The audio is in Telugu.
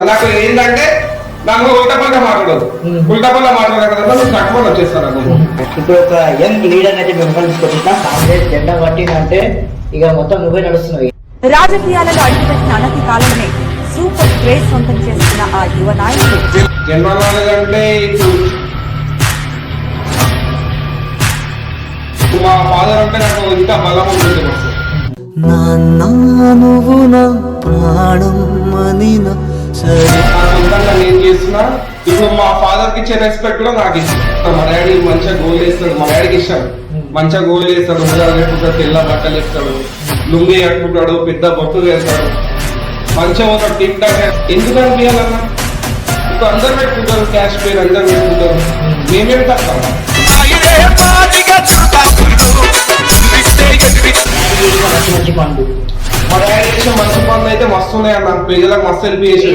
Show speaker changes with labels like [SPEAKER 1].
[SPEAKER 1] నాకు ఏంటంటే నాకు ఉల్టపల్లా మాట్లాడదు ఉల్టపల్లా మాట్లాడదు నువ్వు తక్కువ వచ్చేస్తాను.
[SPEAKER 2] ఇప్పుడు ఒక యంగ్ లీడర్ అయితే మిమ్మల్ని తీసుకొచ్చిన కాంగ్రెస్ జెండా పట్టినంటే ఇక మొత్తం నువ్వే నడుస్తున్నావు.
[SPEAKER 3] రాజకీయాలలో అడుగుపెట్టిన అనతి కాలంలోనే సూపర్ క్రేజ్ సొంతం చేసుకున్న ఆ యువ నాయకుడు
[SPEAKER 1] జన్మనాలుగంటే మా ఫాదర్ అంటే నాకు ఇంకా బలం ఉంటుంది. నేను చేస్తున్నా ఇప్పుడు మా ఫాదర్ కి ఇచ్చే రెస్పెక్ట్ కూడా నాకు ఇష్టం. మా డాడీ మంచిగా గోల్ వేస్తాడు, మా డాడీకి ఇష్టం మంచిగా గోల్ వేస్తాడు, ఉంగరాలు కట్టుకుంటాడు, తెల్ల బట్టలు వేస్తాడు, లుంగి కట్టుకుంటాడు, పెద్ద బొట్టు వేస్తాడు, మంచిగా ఉంటాడు టిక్ టాక్. ఎందుకు అనిపించాలన్నా ఇప్పుడు అందరు పెట్టుకుంటారు, క్యాష్ పేరు అందరు పెట్టుకుంటారు, మేమేం తక్కువ.
[SPEAKER 2] మంచి పండు
[SPEAKER 1] మా డాడీ చేసిన మంచి పనులు అయితే మస్తు ఉన్నాయి అన్న, ప్రజలకు మస్తు హెల్ప్ చేసి